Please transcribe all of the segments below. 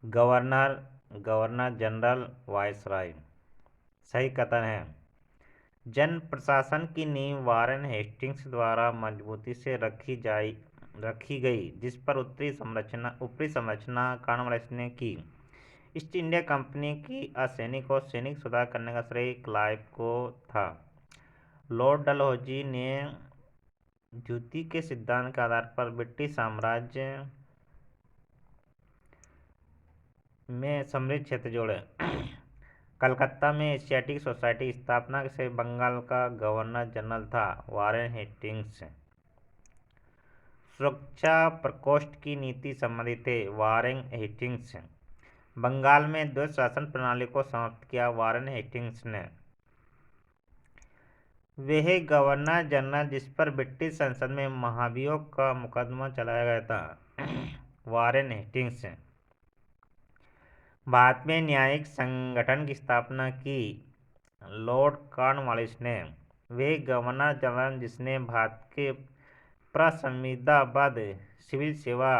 Governor, governor general, viceroy. सही कथन है। जन प्रशासन की नींव वारेन हेस्टिंग्स द्वारा मजबूती से रखी गई, जिस पर ऊपरी संरचना कॉर्नवालिस ने की। ईस्ट इंडिया कंपनी की असैनिक और सैनिक सुधार करने का श्रेय क्लाइव को था। लॉर्ड डलहौजी ने द्वितीय के सिद्धांत के आधार पर ब्रिटिश साम्राज्य में समृद्ध क्षेत्र जोड़े। कलकत्ता में एशियाटिक सोसाइटी की स्थापना से बंगाल का गवर्नर जनरल था वारेन हेस्टिंग्स। सुरक्षा प्रकोष्ठ की नीति संबंधी थे वारेन हेस्टिंग्स। बंगाल में द्वैत शासन प्रणाली को समाप्त किया वारेन हेस्टिंग्स ने। वह गवर्नर जनरल जिस पर ब्रिटिश संसद में महाभियोग का मुकदमा चलाया गया था वारेन हेस्टिंग्स। भारत में न्यायिक संगठन की स्थापना की लॉर्ड कॉर्नवालिस ने। वे गवर्नर जनरल जिसने भारत के प्रसंविधाबद्ध सिविल सेवा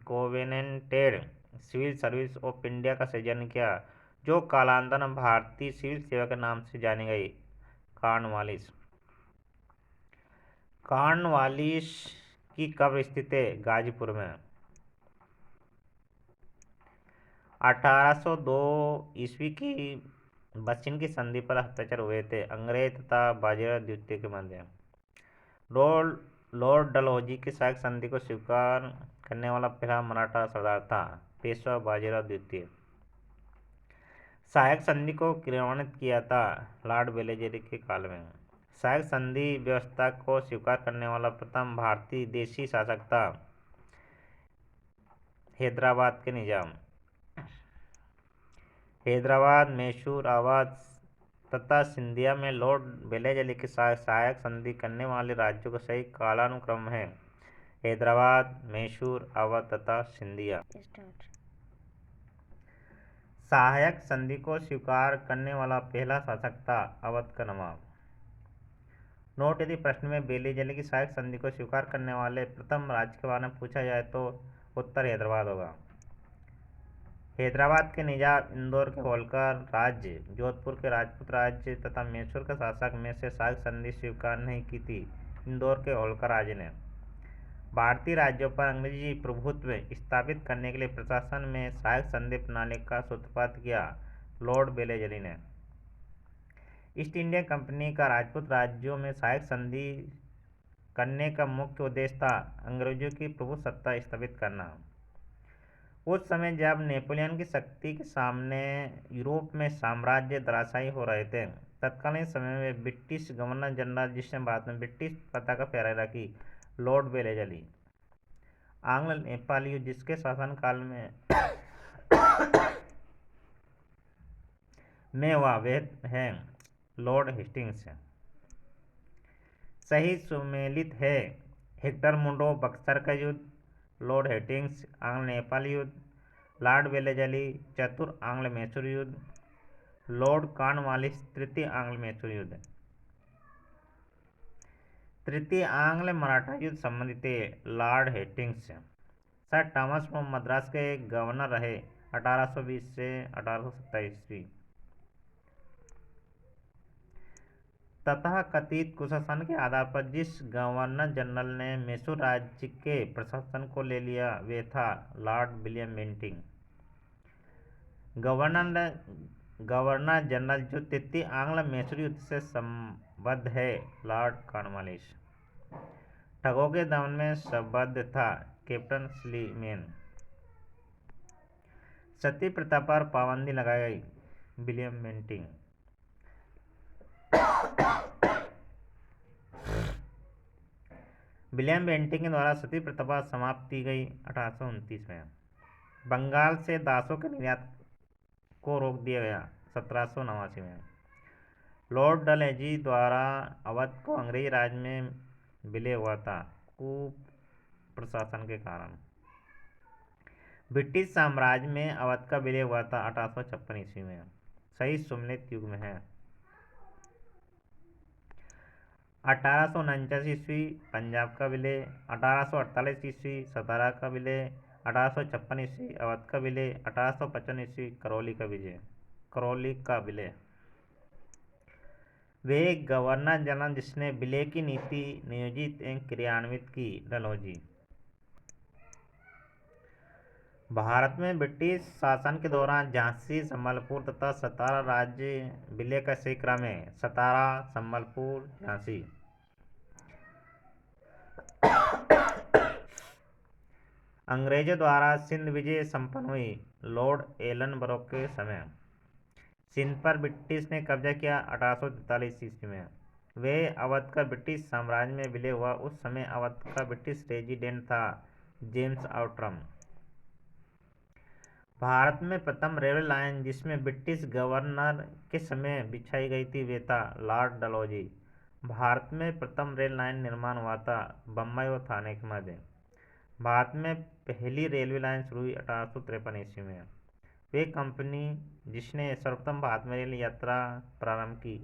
covenanted civil service of India का सृजन किया, जो कालांतर में भारतीय सिविल सेवा के नाम से जानी गई। कॉर्नवालिस। कॉर्नवालिस की कब्र स्थित है गाजीपुर में। 1802 ईस्वी की बसिन की संधि पर हस्ताक्षर हुए थे अंग्रेज तथा बाजीराव द्वितीय के मध्य। लॉर्ड डलहौजी की सहायक संधि को स्वीकार करने वाला पहला मराठा सरदार था पेशवा बाजीराव द्वितीय। सहायक संधि को क्रियान्वित किया था लॉर्ड वेलेस्ली के काल में। सहायक संधि व्यवस्था को स्वीकार करने वाला प्रथम भारतीय देशी शासक था हैदराबाद के निजाम। हैदराबाद, मैसूर, अवध तथा सिंधिया में लॉर्ड वेलेस्ली के साथ सहायक संधि करने वाले राज्यों का सही कालानुक्रम है हैदराबाद, मैसूर, अवध तथा सिंधिया। सहायक संधि को स्वीकार करने वाला पहला शासक था अवध का नवाब। नोट: यदि प्रश्न में वेलेस्ली की सहायक संधि को स्वीकार करने वाले प्रथम राज्य के बारे में पूछा जाए तो उत्तर हैदराबाद होगा। हैदराबाद के निजाम, इंदौर के होलकर राज्य, जोधपुर के राजपूत राज्य तथा मैसूर के शासक में से सहायक संधि स्वीकार नहीं की थी इंदौर के होलकर राज्य ने। भारतीय राज्यों पर अंग्रेजी प्रभुत्व स्थापित करने के लिए प्रशासन में सहायक संधि प्रणाली का सूत्रपात किया लॉर्ड वेलेस्ली ने। ईस्ट इंडिया कंपनी का राजपूत राज्यों में सहायक संधि करने का मुख्य उद्देश्य था अंग्रेजों की प्रभुसत्ता स्थापित करना। उस समय जब नेपोलियन की शक्ति के सामने यूरोप में साम्राज्य धराशायी हो रहे थे, तत्कालीन समय में ब्रिटिश गवर्नर जनरल जिसने बाद में ब्रिटिश पताका फहराई रखी लॉर्ड वेलेस्ली। आंग्ल नेपाली युद्ध जिसके शासनकाल में हुआ वह है लॉर्ड हेस्टिंग्स। सही सुमेलित है हेक्टर मुंडो बक्सर का युद्ध, लॉर्ड हेस्टिंग्स आंग्ल नेपाली युद्ध, लॉर्ड वेलेस्ली चतुर आंग्ल मैसूर युद्ध, लॉर्ड कॉर्नवालिस तृतीय आंग्ल मैसूर युद्ध। तृतीय आंग्ल मराठा युद्ध संबंधित लॉर्ड हेस्टिंग्स। सर थॉमस वो मद्रास के गवर्नर रहे 1820 से 1827 ईस्वी। तथा कथित कुशासन के आधार पर जिस गवर्नर जनरल ने मैसूर राज्य के प्रशासन को ले लिया वे था Lord William Bentinck. Governor general जो तृतीय आंग्ल मैसूर युद्ध से संबद्ध है लॉर्ड कॉर्नवालिस। ठगों के दमन में संबद्ध था कैप्टन स्लीमेन। सती प्रथा पर पाबंदी लगाई गई विलियम बेंटिंक। विलियम बेंटिंक के द्वारा सती प्रथा समाप्त की गई 1829 में। बंगाल से दासों के निर्यात को रोक दिया गया 1789 में। लॉर्ड डलहौजी द्वारा अवध को अंग्रेजी राज में विलय हुआ था कुप्रशासन के कारण। ब्रिटिश साम्राज्य में अवध का विलय हुआ था 1856 ईस्वी में। सही सुमेलित युग में है। 1849 ईस्वी पंजाब का विलय, 1848 ईस्वी सतारा का विलय, 1856 ईस्वी अवध का विलय, 1855 ईस्वी करौली का विलय। वे गवर्नर जनरल जिसने विलय की नीति नियोजित एवं क्रियान्वित की, डलहौजी। भारत में ब्रिटिश शासन के दौरान झांसी, संबलपुर तथा सतारा राज्य विलय का सही क्रम है, सतारा, संबलपुर, झांसी। अंग्रेजों द्वारा सिंध विजय संपन्न हुई, लॉर्ड एलनबरो के समय। सिंध पर ब्रिटिश ने कब्जा किया 1843 ईस्वी में। वे अवध का ब्रिटिश साम्राज्य में विलय हुआ, उस समय अवध का ब्रिटिश रेजिडेंट था जेम्स आउट्रम। भारत में प्रथम रेलवे लाइन जिसमें ब्रिटिश गवर्नर के समय बिछाई गई थी वे था लॉर्ड डलहौजी। भारत में प्रथम रेल लाइन निर्माण हुआ था बम्बई और थाने के मध्य। भारत में पहली रेलवे लाइन शुरू हुई 1853 ईस्वी में। वे कंपनी जिसने सर्वप्रथम भारत में रेल यात्रा प्रारंभ की,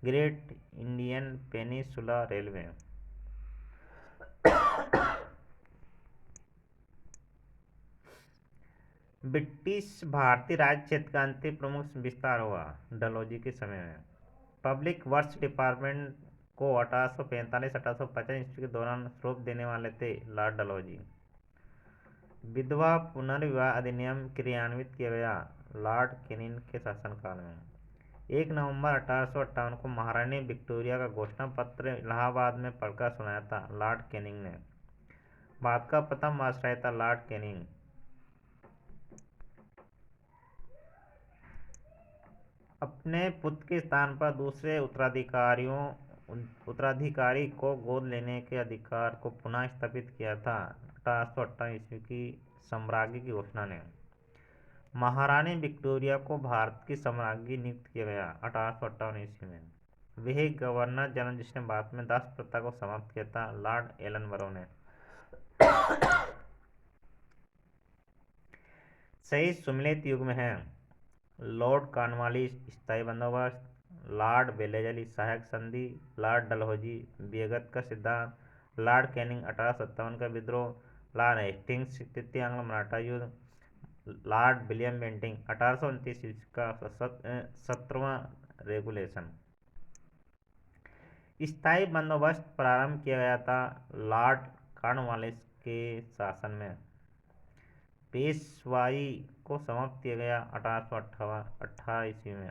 great Indian peninsula railway. British भारतीय राज्य क्षेत्र का अंतिम प्रमुख विस्तार हुआ डलहौजी के समय में। पब्लिक वर्क्स डिपार्टमेंट को 1845-1855 ईस्वी के दौरान स्वरूप देने वाले थे लॉर्ड डलहौजी। विधवा पुनर्विवाह अधिनियम क्रियान्वित किया गया लॉर्ड कैनिंग के शासनकाल में। 1 नवंबर 1858 को महारानी विक्टोरिया का घोषणा पत्र इलाहाबाद में पढ़कर सुनाया था लॉर्ड कैनिंग ने। भारत का प्रथम वायसराय था लॉर्ड कैनिंग। अपने पुत्र के स्थान पर दूसरे उत्तराधिकारी को गोद लेने के अधिकार को पुनः स्थापित किया था 1858 ईस्वी की सम्राज्ञी की घोषणा ने। महारानी विक्टोरिया को भारत की सम्राज्ञी नियुक्त किया गया 1858 ईस्वी में। वह गवर्नर जनरल जिसने भारत में दास प्रथा को समाप्त किया था लॉर्ड एलनबरो ने। सही सुमेलित युग में है लॉर्ड कॉर्नवालिस स्थायी बंदोबस्त, लॉर्ड वेलेस्ली सहायक संधि, लॉर्ड डलहौजी विगत का सिद्धांत, लॉर्ड कैनिंग 1857 का विद्रोह, लॉर्ड हेस्टिंग्स तृतीय एंग्लो मराठा युद्ध, लॉर्ड विलियम बेंटिंक 1829 ईस्वी का 17वां रेगुलेशन। स्थायी बंदोबस्त प्रारंभ किया गया था लॉर्ड कॉर्नवालिस के शासन में। पेशवाई को समाप्त किया गया 1818 ईस्वी में।